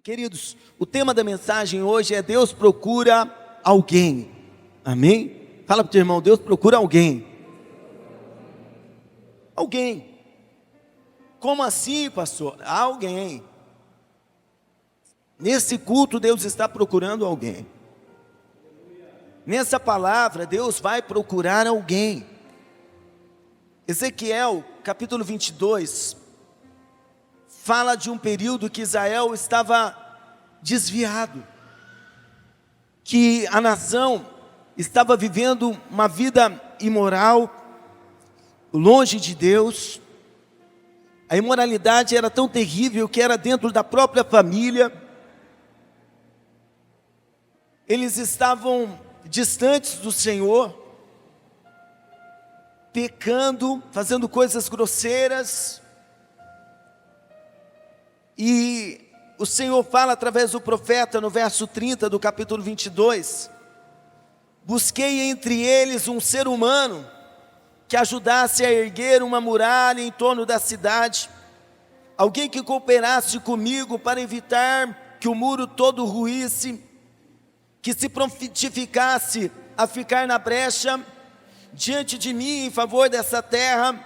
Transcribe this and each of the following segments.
Queridos, o tema da mensagem hoje é Deus procura alguém. Amém? Fala para o teu irmão, Deus procura alguém. Alguém. Como assim, pastor? Alguém. Nesse culto Deus está procurando alguém. Nessa palavra Deus vai procurar alguém. Ezequiel capítulo 22 fala de um período que Israel estava desviado, que a nação estava vivendo uma vida imoral, longe de Deus. A imoralidade era tão terrível que era dentro da própria família. Eles estavam distantes do Senhor, pecando, fazendo coisas grosseiras. E o Senhor fala através do profeta no verso 30 do capítulo 22: busquei entre eles um ser humano que ajudasse a erguer uma muralha em torno da cidade, alguém que cooperasse comigo para evitar que o muro todo ruísse, que se prontificasse a ficar na brecha diante de mim em favor dessa terra,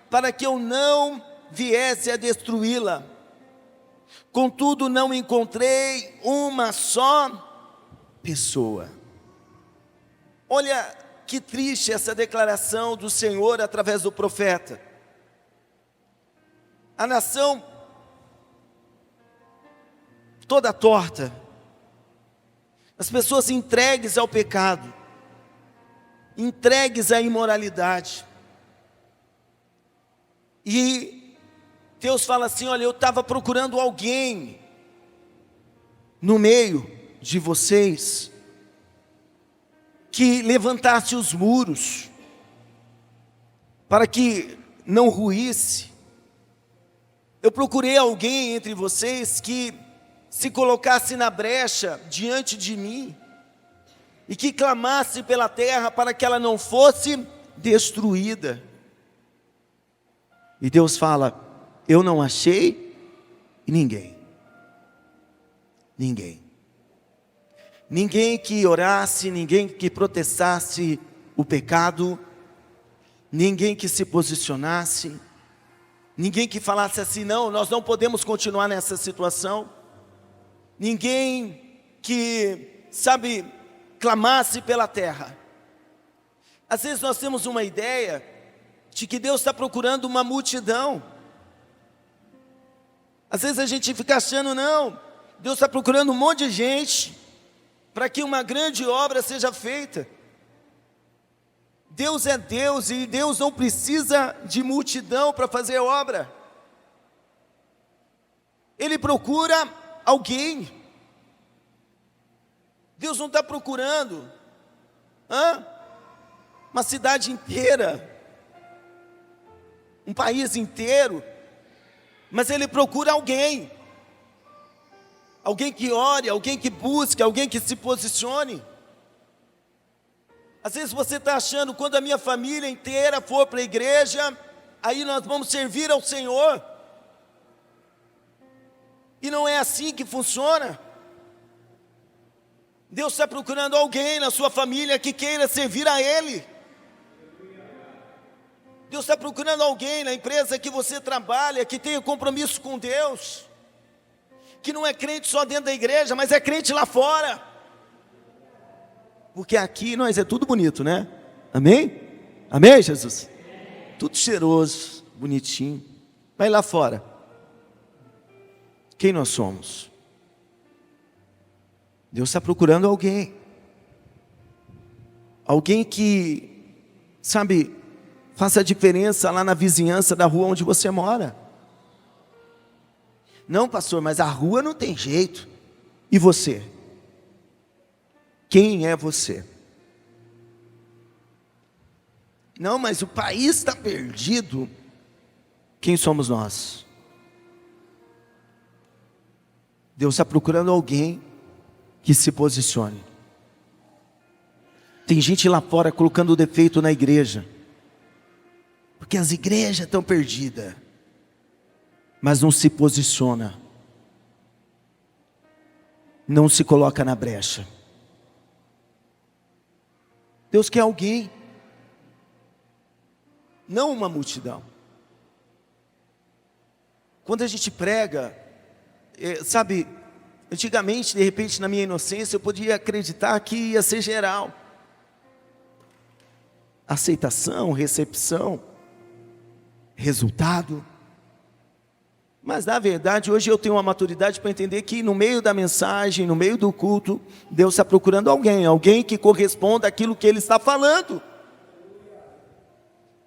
para que eu não viesse a destruí-la. Contudo, não encontrei uma só pessoa. Olha que triste essa declaração do Senhor através do profeta. A nação toda torta, as pessoas entregues ao pecado, entregues à imoralidade. E Deus fala assim: olha, eu estava procurando alguém no meio de vocês que levantasse os muros, para que não ruísse. Eu procurei alguém entre vocês que se colocasse na brecha diante de mim, e que clamasse pela terra para que ela não fosse destruída. E Deus fala: eu não achei ninguém. Ninguém que orasse, ninguém que protestasse o pecado, ninguém que se posicionasse, ninguém que falasse assim: não, nós não podemos continuar nessa situação. Ninguém que, clamasse pela terra. Às vezes nós temos uma ideia de que Deus está procurando uma multidão. Às vezes a gente fica achando, não, Deus está procurando um monte de gente para que uma grande obra seja feita. Deus é Deus e Deus não precisa de multidão para fazer obra. Ele procura alguém. Deus não está procurando uma cidade inteira, um país inteiro, mas Ele procura alguém. Alguém que ore, alguém que busque, alguém que se posicione. Às vezes você está achando, quando a minha família inteira for para a igreja, aí nós vamos servir ao Senhor. E não é assim que funciona. Deus está procurando alguém na sua família que queira servir a Ele. Deus está procurando alguém na empresa que você trabalha, que tenha compromisso com Deus, que não é crente só dentro da igreja, mas é crente lá fora. Porque aqui nós é tudo bonito, né? Amém? Amém, Jesus? Tudo cheiroso, bonitinho. Vai lá fora. Quem nós somos? Deus está procurando alguém. Alguém que, faça a diferença lá na vizinhança da rua onde você mora. Não, pastor, mas a rua não tem jeito. E você? Quem é você? Não, mas o país está perdido. Quem somos nós? Deus está procurando alguém que se posicione. Tem gente lá fora colocando o defeito na igreja, porque as igrejas estão perdidas, mas não se posiciona. não se coloca na brecha. Deus quer alguém, não uma multidão. Quando a gente prega, sabe, antigamente, de repente, na minha inocência, eu podia acreditar que ia ser geral. Aceitação, recepção, resultado. Mas na verdade, hoje eu tenho uma maturidade para entender que no meio da mensagem, no meio do culto, Deus está procurando alguém que corresponda àquilo que Ele está falando.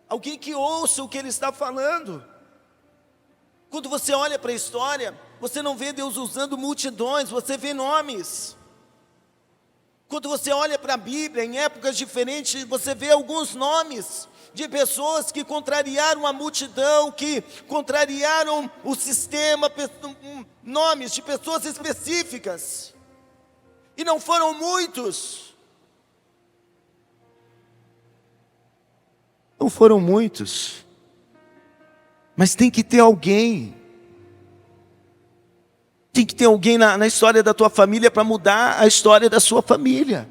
Alguém que ouça o que Ele está falando. Quando você olha para a história, você não vê Deus usando multidões, você vê nomes. Quando você olha para a Bíblia, em épocas diferentes, você vê alguns nomes de pessoas que contrariaram a multidão, que contrariaram o sistema, nomes de pessoas específicas. E não foram muitos. Não foram muitos. Mas tem que ter alguém. Tem que ter alguém na história da tua família para mudar a história da sua família.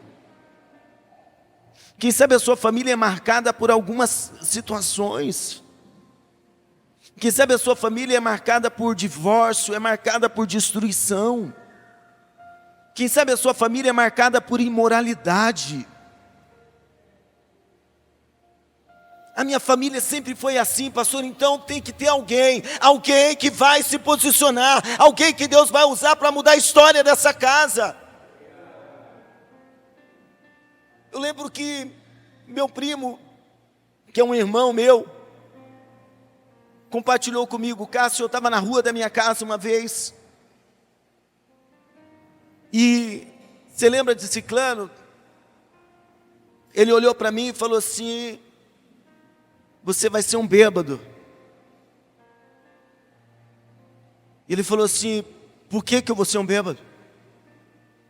Quem sabe a sua família é marcada por algumas situações. Quem sabe a sua família é marcada por divórcio, é marcada por destruição. Quem sabe a sua família é marcada por imoralidade. A minha família sempre foi assim, pastor, então tem que ter alguém que vai se posicionar, alguém que Deus vai usar para mudar a história dessa casa. Eu lembro que meu primo, que é um irmão meu, compartilhou comigo, Cássio, eu estava na rua da minha casa uma vez, e você lembra de Ciclano? Ele olhou para mim e falou assim: você vai ser um bêbado. Ele falou assim: por que eu vou ser um bêbado?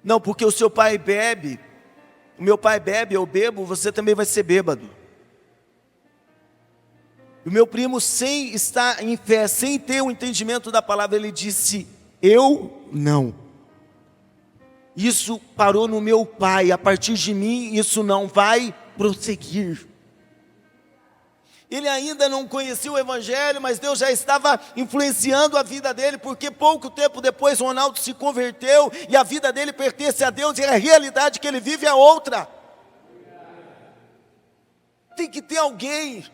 Não, porque o seu pai bebe, o meu pai bebe, eu bebo, você também vai ser bêbado. O meu primo, sem estar em fé, sem ter o entendimento da palavra, ele disse: eu não. Isso parou no meu pai, a partir de mim isso não vai prosseguir. Ele ainda não conhecia o Evangelho, mas Deus já estava influenciando a vida dele, porque pouco tempo depois o Ronaldo se converteu, e a vida dele pertence a Deus, e a realidade que ele vive é outra. Tem que ter alguém.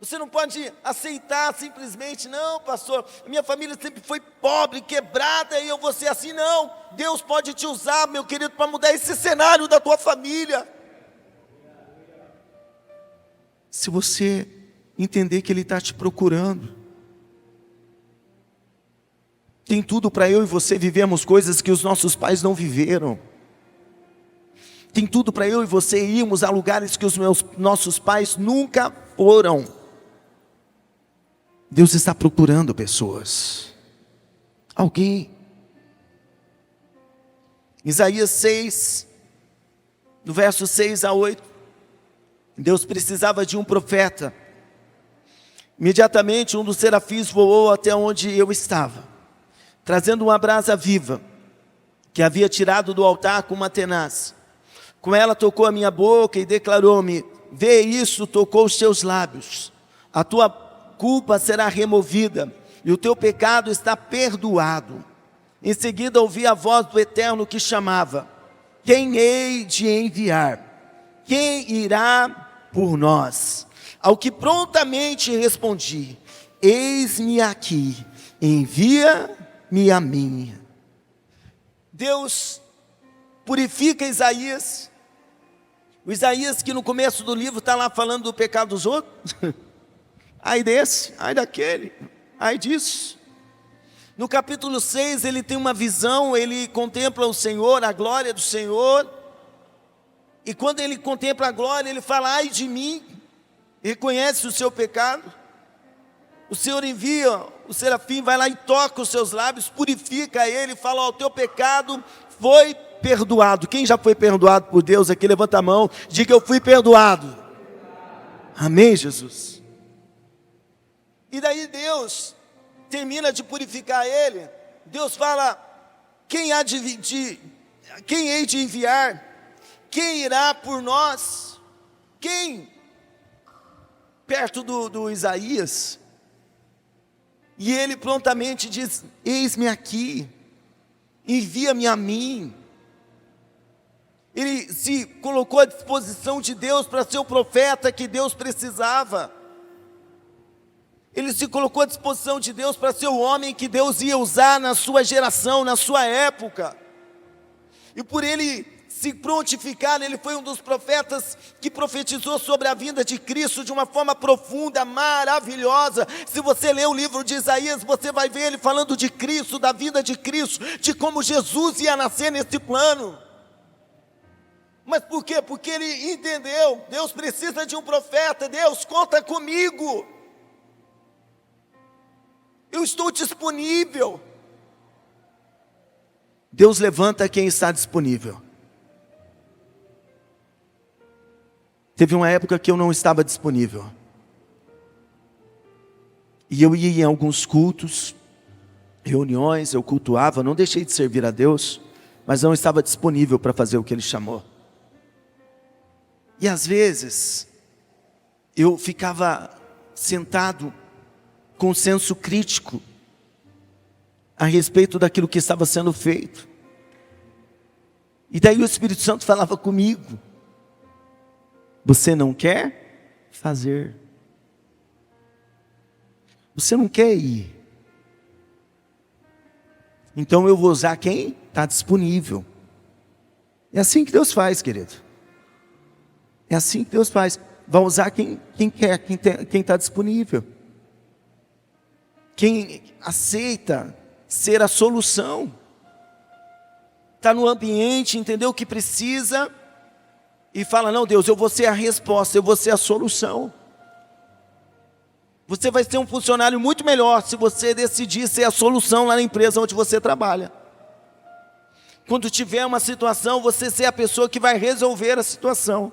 Você não pode aceitar simplesmente, não, pastor, minha família sempre foi pobre, quebrada, e eu vou ser assim. Não, Deus pode te usar, meu querido, para mudar esse cenário da tua família. Se você entender que Ele está te procurando. Tem tudo para eu e você vivermos coisas que os nossos pais não viveram. Tem tudo para eu e você irmos a lugares que os nossos pais nunca foram. Deus está procurando pessoas. Alguém. Isaías 6, no verso 6 a 8. Deus precisava de um profeta. Imediatamente um dos serafins voou até onde eu estava, trazendo uma brasa viva, que havia tirado do altar com uma tenaz. Com ela tocou a minha boca e declarou-me: vê isso, tocou os teus lábios. A tua culpa será removida e o teu pecado está perdoado. Em seguida ouvi a voz do Eterno que chamava: quem hei de enviar? Quem irá por nós? Ao que prontamente respondi: eis-me aqui, envia-me a mim. Deus purifica Isaías. O Isaías que no começo do livro está lá falando do pecado dos outros. Ai desse, ai daquele, ai disso. No capítulo 6 ele tem uma visão, ele contempla o Senhor, a glória do Senhor. E quando ele contempla a glória, ele fala: ai de mim, reconhece o seu pecado. O Senhor envia, o serafim vai lá e toca os seus lábios, purifica ele, fala: ó, o teu pecado foi perdoado. Quem já foi perdoado por Deus aqui, levanta a mão, diga: eu fui perdoado. Amém, Jesus? E daí Deus termina de purificar ele. Deus fala: Quem hei de enviar? Quem irá por nós? Quem? Perto do Isaías. E ele prontamente diz: eis-me aqui, envia-me a mim. Ele se colocou à disposição de Deus para ser o profeta que Deus precisava. Ele se colocou à disposição de Deus para ser o homem que Deus ia usar na sua geração, na sua época. E por ele se prontificar, ele foi um dos profetas que profetizou sobre a vinda de Cristo de uma forma profunda, maravilhosa. Se você ler o livro de Isaías, você vai ver ele falando de Cristo, da vinda de Cristo, de como Jesus ia nascer nesse plano. Mas por quê? Porque ele entendeu, Deus precisa de um profeta, Deus conta comigo. Eu estou disponível. Deus levanta quem está disponível. Teve uma época que eu não estava disponível. E eu ia em alguns cultos, reuniões, eu cultuava, não deixei de servir a Deus, mas não estava disponível para fazer o que Ele chamou. E às vezes, eu ficava sentado com senso crítico a respeito daquilo que estava sendo feito. E daí o Espírito Santo falava comigo: você não quer fazer? Você não quer ir? Então eu vou usar quem está disponível. É assim que Deus faz, querido. É assim que Deus faz. Vai usar quem quer, quem está disponível. Quem aceita ser a solução. Está no ambiente, entendeu o que precisa. E fala: não, Deus, eu vou ser a resposta, eu vou ser a solução. Você vai ser um funcionário muito melhor se você decidir ser a solução lá na empresa onde você trabalha. Quando tiver uma situação, você ser a pessoa que vai resolver a situação.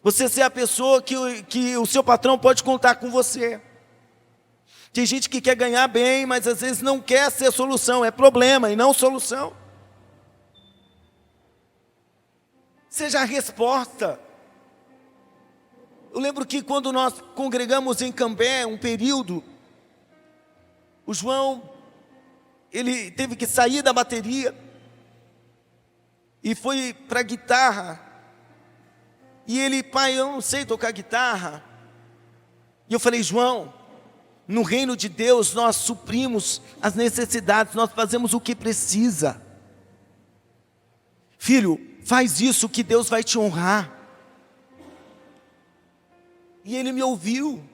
Você ser a pessoa que o seu patrão pode contar com você. Tem gente que quer ganhar bem, mas às vezes não quer ser solução, é problema e não solução. Seja a resposta. Eu lembro que quando nós congregamos em Cambé, um período, o João, ele teve que sair da bateria e foi para a guitarra. E ele: pai, eu não sei tocar guitarra. E eu falei: João, no reino de Deus nós suprimos as necessidades, nós fazemos o que precisa. Filho, faz isso que Deus vai te honrar. E ele me ouviu.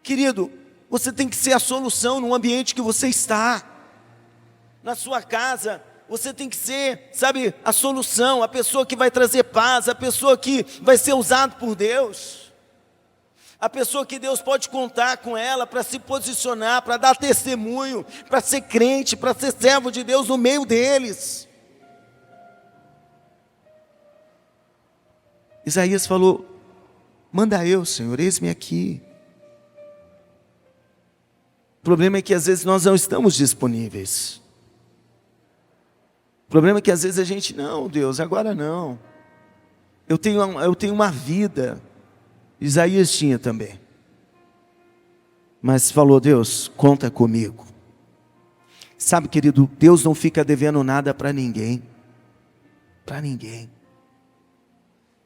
Querido, você tem que ser a solução no ambiente que você está. Na sua casa, você tem que ser, sabe, a solução, a pessoa que vai trazer paz, a pessoa que vai ser usada por Deus. A pessoa que Deus pode contar com ela para se posicionar, para dar testemunho, para ser crente, para ser servo de Deus no meio deles. Isaías falou: manda eu, Senhor, eis-me aqui. O problema é que às vezes nós não estamos disponíveis. O problema é que às vezes a gente: não, Deus, agora não. Eu tenho uma vida. Isaías tinha também. Mas falou: Deus, conta comigo. Sabe, querido, Deus não fica devendo nada para ninguém. Para ninguém.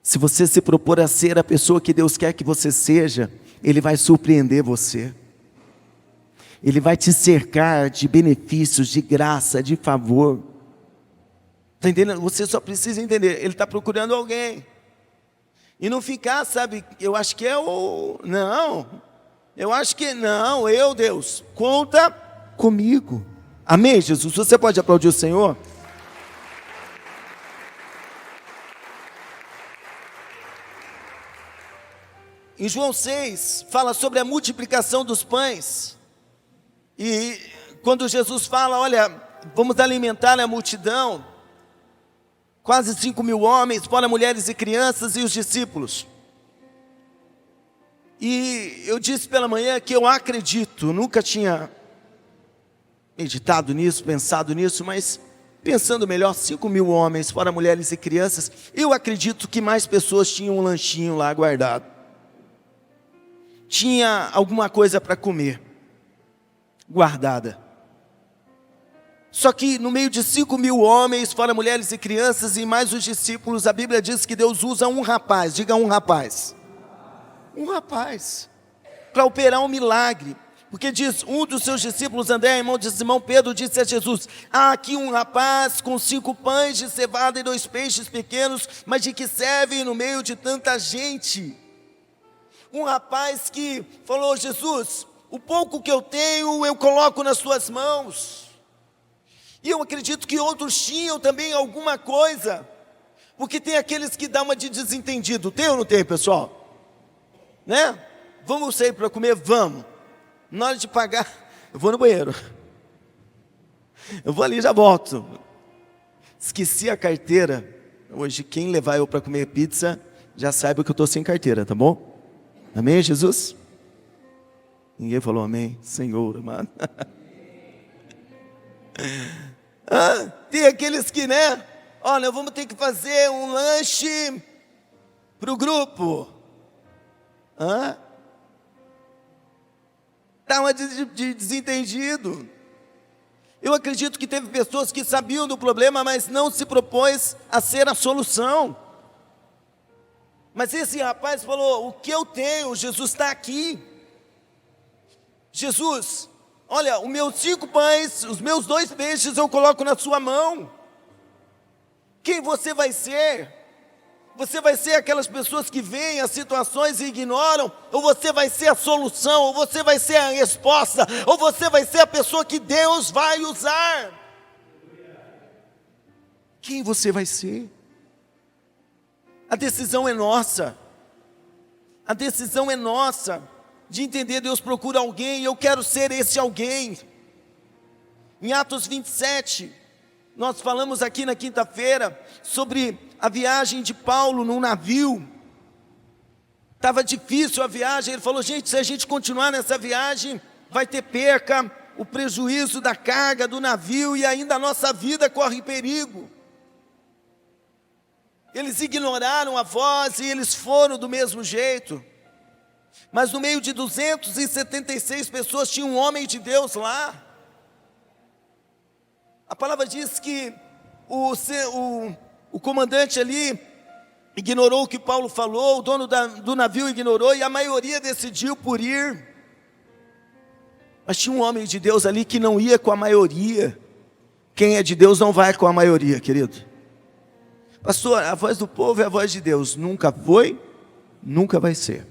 Se você se propor a ser a pessoa que Deus quer que você seja, Ele vai surpreender você. Ele vai te cercar de benefícios, de graça, de favor. Está entendendo? Você só precisa entender, Ele está procurando alguém. E não ficar, sabe, eu acho que é o... Não, eu acho que não, Deus, conta comigo. Amém, Jesus? Você pode aplaudir o Senhor? Em João 6, fala sobre a multiplicação dos pães. E quando Jesus fala: olha, vamos alimentar a multidão, quase 5.000 homens, fora mulheres e crianças e os discípulos. E eu disse pela manhã que eu acredito, nunca tinha meditado nisso, pensado nisso, mas pensando melhor, 5.000 homens, fora mulheres e crianças, eu acredito que mais pessoas tinham um lanchinho lá guardado. Tinha alguma coisa para comer, guardada. Só que no meio de 5.000 homens, fora mulheres e crianças, e mais os discípulos, a Bíblia diz que Deus usa um rapaz, diga um rapaz. Um rapaz, para operar um milagre. Porque diz, um dos seus discípulos, André, irmão de Simão Pedro, disse a Jesus: há aqui um rapaz com 5 pães de cevada e 2 peixes pequenos, mas de que servem no meio de tanta gente? Um rapaz que falou: Jesus, o pouco que eu tenho, eu coloco nas suas mãos. E eu acredito que outros tinham também alguma coisa, porque tem aqueles que dão uma de desentendido. Tem ou não tem, pessoal? Né? Vamos sair para comer? Vamos. Na hora de pagar, eu vou no banheiro. Eu vou ali e já volto. Esqueci a carteira. Hoje, quem levar eu para comer pizza, já saiba que eu estou sem carteira, tá bom? Amém, Jesus? Ninguém falou amém. Senhor, amado. Tem aqueles que, né? Olha, vamos ter que fazer um lanche para o grupo. Está uma de desentendido. Eu acredito que teve pessoas que sabiam do problema, mas não se propôs a ser a solução. Mas esse rapaz falou: o que eu tenho, Jesus está aqui. Jesus, olha, os meus 5 pães, os meus 2 peixes eu coloco na sua mão. Quem você vai ser? Você vai ser aquelas pessoas que veem as situações e ignoram? Ou você vai ser a solução? Ou você vai ser a resposta? Ou você vai ser a pessoa que Deus vai usar? Quem você vai ser? A decisão é nossa. A decisão é nossa. De entender, Deus procura alguém e eu quero ser esse alguém. Em Atos 27, nós falamos aqui na quinta-feira sobre a viagem de Paulo num navio. Estava difícil a viagem. Ele falou: gente, se a gente continuar nessa viagem, vai ter perca, o prejuízo da carga do navio e ainda a nossa vida corre perigo. Eles ignoraram a voz e eles foram do mesmo jeito. Mas no meio de 276 pessoas tinha um homem de Deus lá. A palavra diz que o comandante ali ignorou o que Paulo falou, o dono do navio ignorou e a maioria decidiu por ir. Mas tinha um homem de Deus ali que não ia com a maioria. Quem é de Deus não vai com a maioria, querido. Pastor, a voz do povo é a voz de Deus. Nunca foi, nunca vai ser.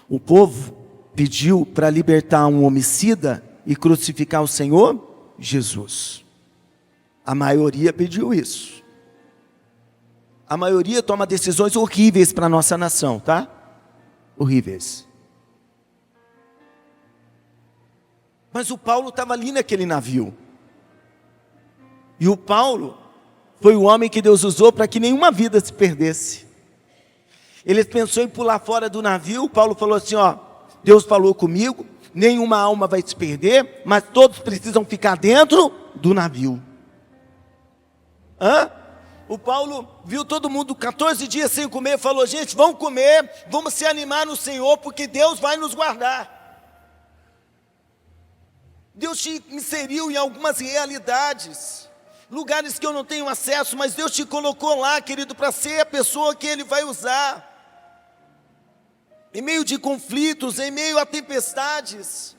O povo pediu para libertar um homicida e crucificar o Senhor Jesus. A maioria pediu isso. A maioria toma decisões horríveis para a nossa nação, tá? Horríveis. Mas o Paulo estava ali naquele navio. E o Paulo foi o homem que Deus usou para que nenhuma vida se perdesse. Ele pensou em pular fora do navio. Paulo falou assim: ó, Deus falou comigo, nenhuma alma vai se perder, mas todos precisam ficar dentro do navio. O Paulo viu todo mundo 14 dias sem comer, falou: gente, vamos comer, vamos se animar no Senhor, porque Deus vai nos guardar. Deus te inseriu em algumas realidades, lugares que eu não tenho acesso, mas Deus te colocou lá, querido, para ser a pessoa que Ele vai usar. Em meio de conflitos, em meio a tempestades,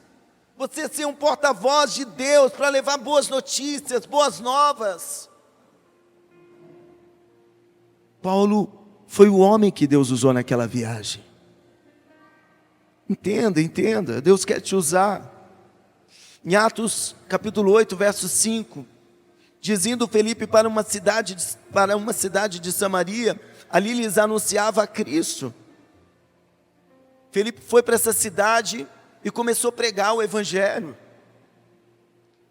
você ser um porta-voz de Deus para levar boas notícias, boas novas. Paulo foi o homem que Deus usou naquela viagem. Entenda, Deus quer te usar. Em Atos capítulo 8, verso 5, dizendo Felipe para uma cidade de Samaria, ali lhes anunciava a Cristo. Felipe foi para essa cidade e começou a pregar o evangelho.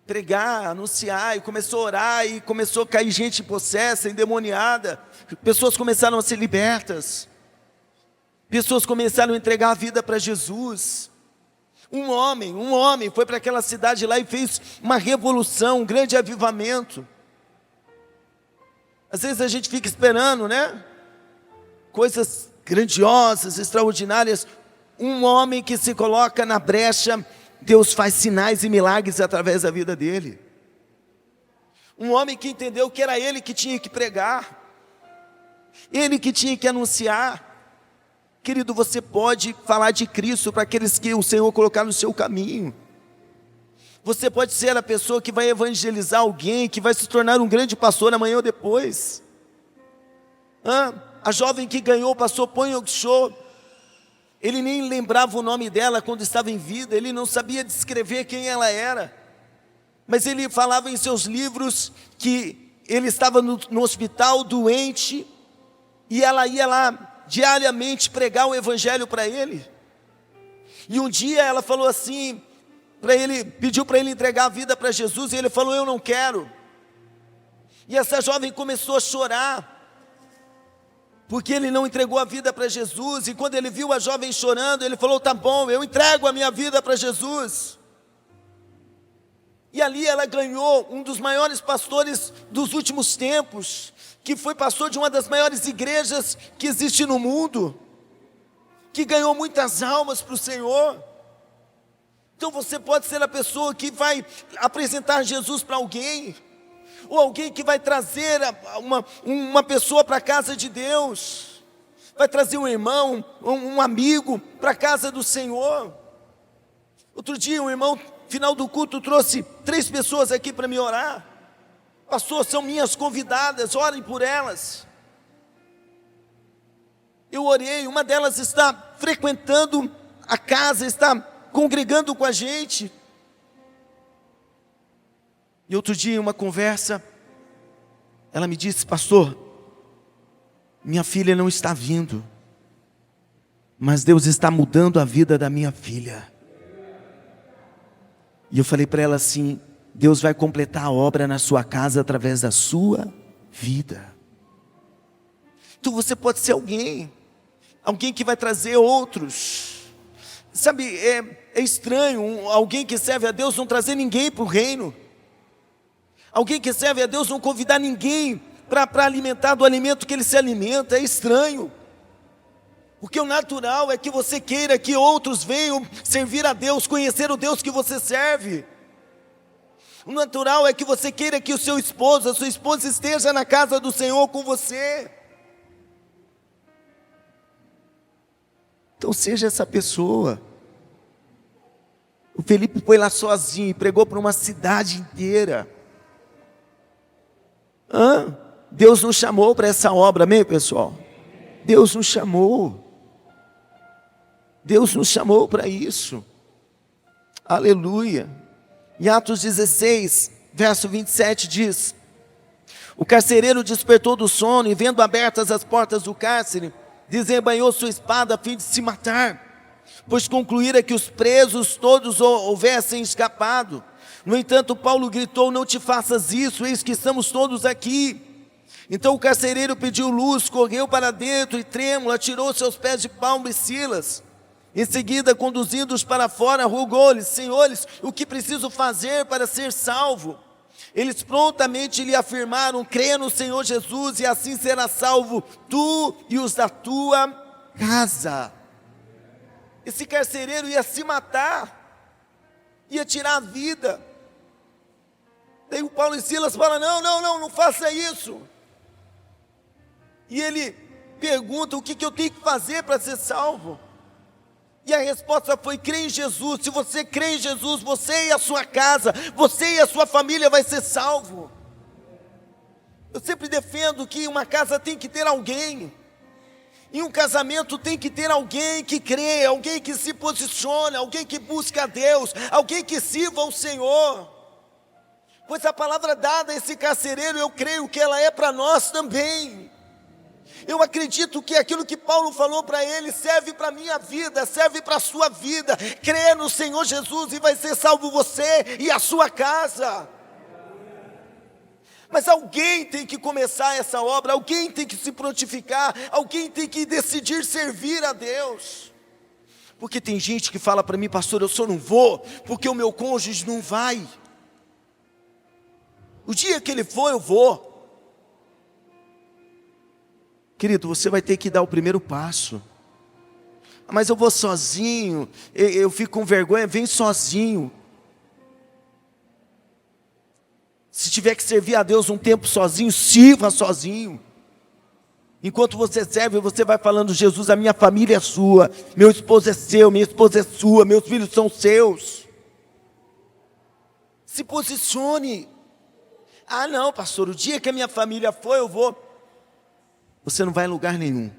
Pregar, anunciar, e começou a orar, e começou a cair gente possessa, endemoniada. Pessoas começaram a ser libertas. Pessoas começaram a entregar a vida para Jesus. Um homem foi para aquela cidade lá e fez uma revolução, um grande avivamento. Às vezes a gente fica esperando, né? Coisas grandiosas, extraordinárias. Um homem que se coloca na brecha, Deus faz sinais e milagres através da vida dele. Um homem que entendeu que era ele que tinha que pregar, ele que tinha que anunciar. Querido, você pode falar de Cristo para aqueles que o Senhor colocar no seu caminho. Você pode ser a pessoa que vai evangelizar alguém, que vai se tornar um grande pastor amanhã ou depois. A jovem que ganhou o pastor Ponyoksho, ele nem lembrava o nome dela quando estava em vida, ele não sabia descrever quem ela era. Mas ele falava em seus livros que ele estava no hospital doente, e ela ia lá diariamente pregar o evangelho para ele. E um dia ela falou assim para ele, pediu para ele entregar a vida para Jesus, e ele falou: eu não quero. E essa jovem começou a chorar, porque ele não entregou a vida para Jesus. E quando ele viu a jovem chorando, ele falou: tá bom, eu entrego a minha vida para Jesus. E ali ela ganhou um dos maiores pastores dos últimos tempos, que foi pastor de uma das maiores igrejas que existe no mundo, que ganhou muitas almas para o Senhor. Então você pode ser a pessoa que vai apresentar Jesus para alguém, ou alguém que vai trazer uma pessoa para a casa de Deus, vai trazer um irmão, um amigo para a casa do Senhor. Outro dia um irmão, final do culto, trouxe 3 pessoas aqui para me orar. Pastor, são minhas convidadas, orem por elas. Eu orei, uma delas está frequentando a casa, está congregando com a gente. E outro dia, em uma conversa, ela me disse: pastor, minha filha não está vindo, mas Deus está mudando a vida da minha filha. E eu falei para ela assim: Deus vai completar a obra na sua casa através da sua vida. Então você pode ser alguém que vai trazer outros. Sabe, é estranho alguém que serve a Deus não trazer ninguém para o reino. Alguém que serve a Deus não convidar ninguém para alimentar do alimento que ele se alimenta. É estranho. Porque o natural é que você queira que outros venham servir a Deus, conhecer o Deus que você serve. O natural é que você queira que o seu esposo, a sua esposa esteja na casa do Senhor com você. Então seja essa pessoa. O Felipe foi lá sozinho e pregou para uma cidade inteira. Deus nos chamou para essa obra, amém, pessoal? Deus nos chamou. Deus nos chamou para isso. Aleluia. Em Atos 16, verso 27 diz: o carcereiro despertou do sono e, vendo abertas as portas do cárcere, desembainhou sua espada a fim de se matar, pois concluíra que os presos todos houvessem escapado. No entanto, Paulo gritou: não te faças isso, eis que estamos todos aqui. Então o carcereiro pediu luz, correu para dentro e trêmulo, atirou-se aos pés de Paulo e Silas. Em seguida, conduzindo-os para fora, rogou-lhes: senhores, o que preciso fazer para ser salvo? Eles prontamente lhe afirmaram: crê no Senhor Jesus e assim será salvo tu e os da tua casa. Esse carcereiro ia se matar, ia tirar a vida. Daí o Paulo e Silas falam: não faça isso. E ele pergunta: o que eu tenho que fazer para ser salvo? E a resposta foi: crê em Jesus. Se você crê em Jesus, você e a sua casa, você e a sua família vai ser salvo. Eu sempre defendo que uma casa tem que ter alguém, e um casamento tem que ter alguém que crê, alguém que se posiciona, alguém que busca a Deus, alguém que sirva ao Senhor. Pois a palavra dada a esse carcereiro, eu creio que ela é para nós também. Eu acredito que aquilo que Paulo falou para ele serve para a minha vida, serve para a sua vida. Crê no Senhor Jesus e vai ser salvo você e a sua casa. Mas alguém tem que começar essa obra, alguém tem que se prontificar, alguém tem que decidir servir a Deus. Porque tem gente que fala para mim: pastor, eu só não vou porque o meu cônjuge não vai. O dia que ele for, eu vou. Querido, você vai ter que dar o primeiro passo. Mas eu vou sozinho, eu fico com vergonha. Vem sozinho. Se tiver que servir a Deus um tempo sozinho, sirva sozinho. Enquanto você serve, você vai falando: Jesus, a minha família é sua, meu esposo é seu, minha esposa é sua, meus filhos são seus. Se posicione. Ah não, pastor, o dia que a minha família for, eu vou. Você não vai em lugar nenhum.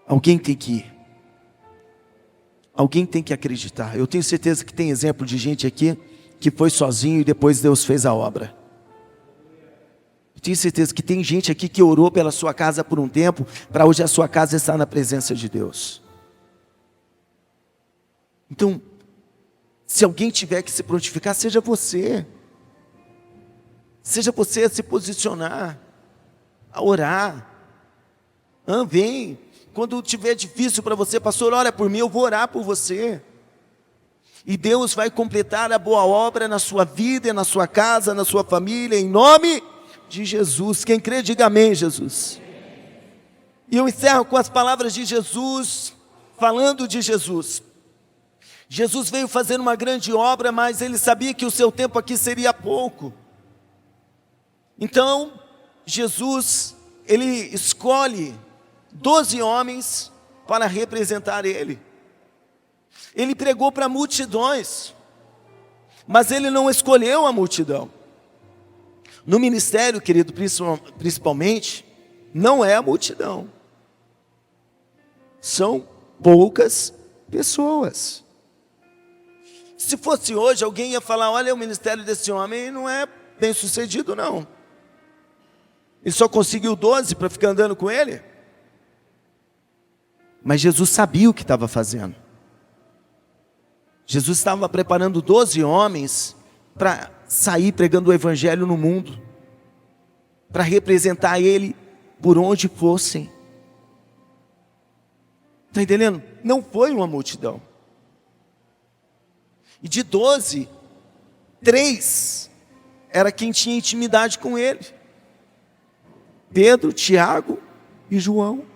Alguém tem que ir. Alguém tem que acreditar. Eu tenho certeza que tem exemplo de gente aqui que foi sozinho e depois Deus fez a obra. Eu tenho certeza que tem gente aqui que orou pela sua casa por um tempo, para hoje a sua casa estar na presença de Deus. Então, se alguém tiver que se prontificar, seja você. Seja você a se posicionar, a orar. Vem. Quando tiver difícil para você: pastor, ora por mim, eu vou orar por você. E Deus vai completar a boa obra na sua vida, na sua casa, na sua família, em nome de Jesus. Quem crê, diga amém, Jesus. E eu encerro com as palavras de Jesus, falando de Jesus. Jesus veio fazer uma grande obra, mas ele sabia que o seu tempo aqui seria pouco. Então, Jesus, ele escolhe 12 homens para representar ele. Ele pregou para multidões, mas ele não escolheu a multidão. No ministério, querido, principalmente, não é a multidão. São poucas pessoas. Se fosse hoje, alguém ia falar: olha, o ministério desse homem não é bem sucedido, não. Ele só conseguiu 12 para ficar andando com ele. Mas Jesus sabia o que estava fazendo. Jesus estava preparando 12 homens para sair pregando o evangelho no mundo, para representar ele por onde fossem. Está entendendo? Não foi uma multidão. E de 12, 3 era quem tinha intimidade com ele: Pedro, Tiago e João.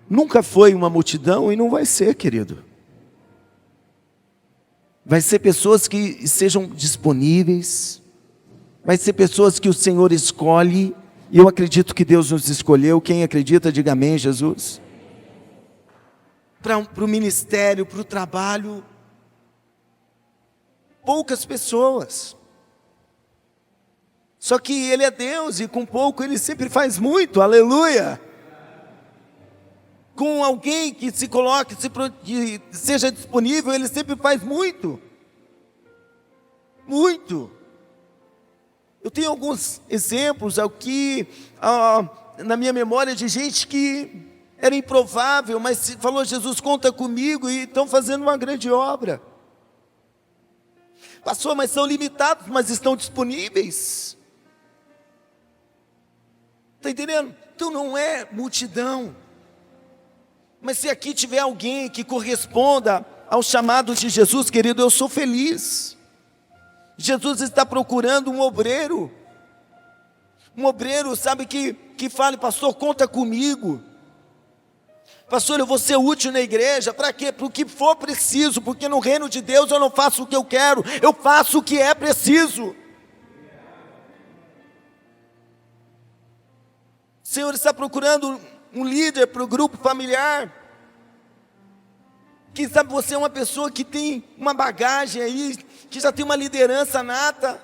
Nunca foi uma multidão e não vai ser, querido. Vai ser pessoas que sejam disponíveis. Vai ser pessoas que o Senhor escolhe. E eu acredito que Deus nos escolheu. Quem acredita, diga amém, Jesus. Para o ministério, para o trabalho. Poucas pessoas. Só que Ele é Deus e com pouco Ele sempre faz muito, com alguém que se coloque, que seja disponível, Ele sempre faz muito. Muito. Eu tenho alguns exemplos aqui, na minha memória, de gente que era improvável, mas falou: Jesus, conta comigo, e estão fazendo uma grande obra. Pastor, mas são limitados, mas estão disponíveis. Está entendendo? Então não é multidão. Mas se aqui tiver alguém que corresponda ao chamado de Jesus, querido, eu sou feliz. Jesus está procurando um obreiro. Um obreiro, sabe, que fale: pastor, conta comigo. Pastor, eu vou ser útil na igreja. Para quê? Para o que for preciso. Porque no reino de Deus eu não faço o que eu quero, eu faço o que é preciso. O Senhor está procurando um líder para o grupo familiar. Quem sabe você é uma pessoa que tem uma bagagem aí, que já tem uma liderança nata.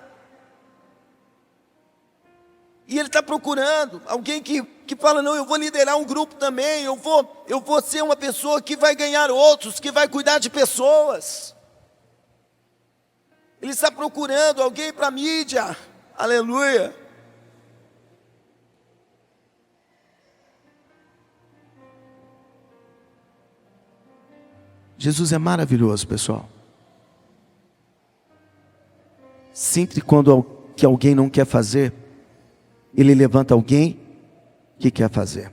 E Ele está procurando alguém que fala: não, eu vou liderar um grupo também, eu vou ser uma pessoa que vai ganhar outros, que vai cuidar de pessoas. Ele está procurando alguém para a mídia. Aleluia. Jesus é maravilhoso, pessoal. Sempre quando que alguém não quer fazer, Ele levanta alguém que quer fazer.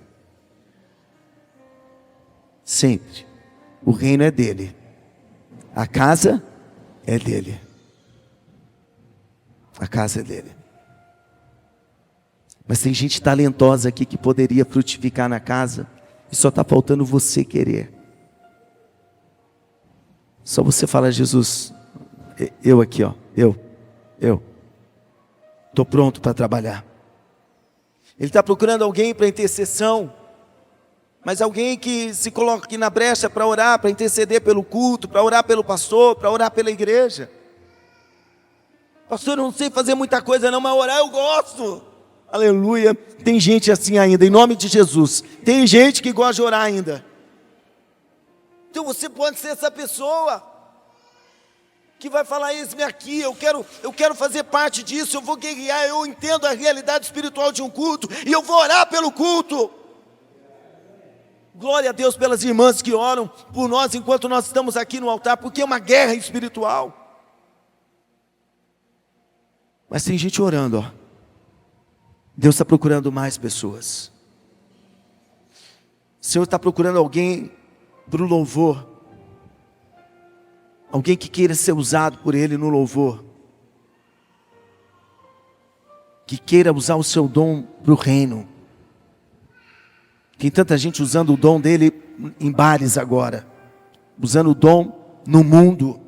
Sempre. O reino é dele. A casa é dele. A casa é dele. Mas tem gente talentosa aqui que poderia frutificar na casa e só está faltando você querer. Só você fala: Jesus, eu aqui, ó, eu estou pronto para trabalhar. Ele está procurando alguém para intercessão, mas alguém que se coloque na brecha para orar, para interceder pelo culto, para orar pelo pastor, para orar pela igreja. Pastor, eu não sei fazer muita coisa não, mas orar eu gosto. Aleluia. Tem gente assim ainda, em nome de Jesus. Tem gente que gosta de orar ainda. Então você pode ser essa pessoa que vai falar: eis-me aqui, eu quero fazer parte disso, eu vou guerrear, eu entendo a realidade espiritual de um culto, e eu vou orar pelo culto. Glória a Deus pelas irmãs que oram por nós enquanto nós estamos aqui no altar, porque é uma guerra espiritual. Mas tem gente orando, ó. Deus está procurando mais pessoas. O Senhor está procurando alguém para o louvor. Alguém que queira ser usado por Ele no louvor. Que queira usar o seu dom para o reino. Tem tanta gente usando o dom dele em bares agora. Usando o dom no mundo.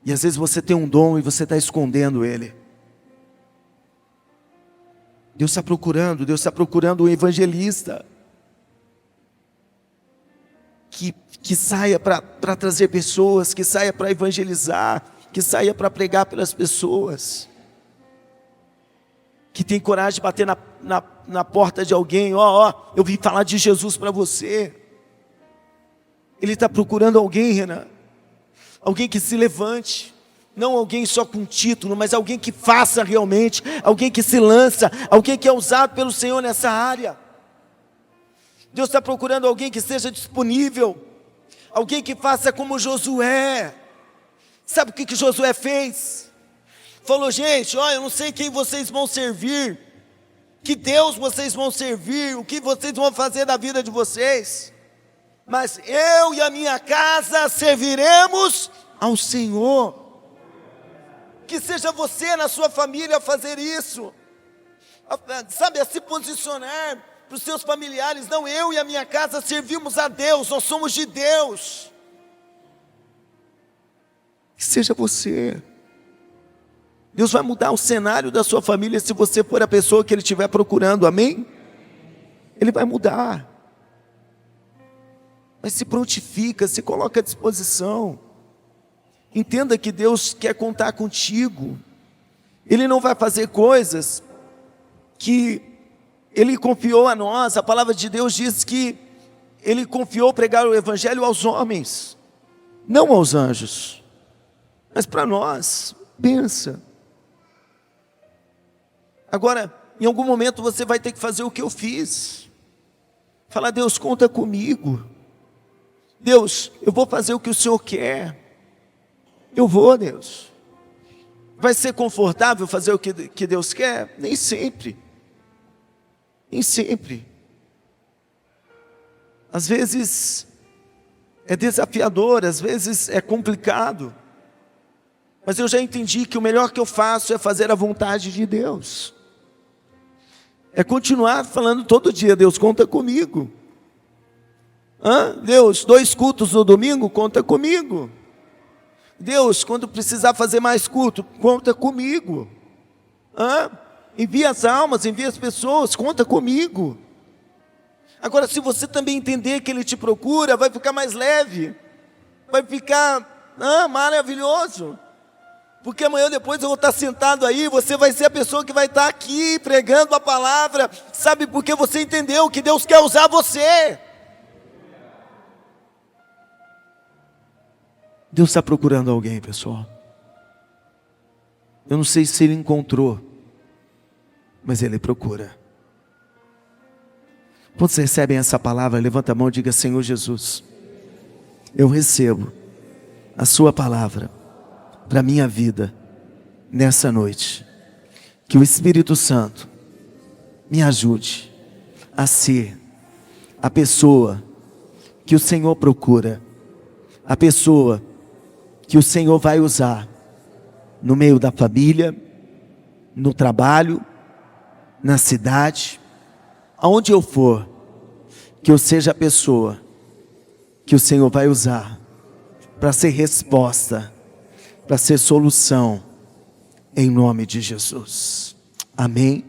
E às vezes você tem um dom e você está escondendo ele. Deus está procurando um evangelista. Que saia para trazer pessoas, que saia para evangelizar, que saia para pregar pelas pessoas. Que tem coragem de bater na porta de alguém: ó, eu vim falar de Jesus para você. Ele está procurando alguém, Renan. Alguém que se levante, não alguém só com título, mas alguém que faça realmente, alguém que se lança, alguém que é usado pelo Senhor nessa área. Deus está procurando alguém que seja disponível, alguém que faça como Josué. Sabe o que Josué fez? Falou: gente, ó, eu não sei quem vocês vão servir, que Deus vocês vão servir, o que vocês vão fazer da vida de vocês, mas eu e a minha casa serviremos ao Senhor. Que seja você na sua família a fazer isso, sabe, a se posicionar para os seus familiares: não, eu e a minha casa servimos a Deus, nós somos de Deus. Que seja você. Deus vai mudar o cenário da sua família se você for a pessoa que Ele estiver procurando, amém? Ele vai mudar. Mas se prontifica, se coloca à disposição. Entenda que Deus quer contar contigo. Ele não vai fazer coisas que Ele confiou a nós. A palavra de Deus diz que Ele confiou pregar o evangelho aos homens, não aos anjos. Mas para nós, pensa. Agora, em algum momento você vai ter que fazer o que eu fiz. Falar: Deus, conta comigo. Deus, eu vou fazer o que o Senhor quer. Eu vou, Deus. Vai ser confortável fazer o que Deus quer? Nem sempre. Nem sempre. Às vezes é desafiador, às vezes é complicado. Mas eu já entendi que o melhor que eu faço é fazer a vontade de Deus. É continuar falando todo dia: Deus, conta comigo. Deus, 2 cultos no domingo, conta comigo. Deus, quando precisar fazer mais culto, conta comigo. Envia as almas, envia as pessoas, conta comigo. Agora, se você também entender que Ele te procura, vai ficar mais leve. Vai ficar maravilhoso. Porque amanhã depois eu vou estar sentado aí, você vai ser a pessoa que vai estar aqui pregando a palavra. Sabe, porque você entendeu que Deus quer usar você. Deus está procurando alguém, pessoal. Eu não sei se Ele encontrou, mas Ele procura. Quando vocês recebem essa palavra, levanta a mão e diga: Senhor Jesus, eu recebo a sua palavra para a minha vida nessa noite. Que o Espírito Santo me ajude a ser a pessoa que o Senhor procura, a pessoa que o Senhor vai usar no meio da família, no trabalho, na cidade, aonde eu for, que eu seja a pessoa que o Senhor vai usar para ser resposta, para ser solução, em nome de Jesus. Amém.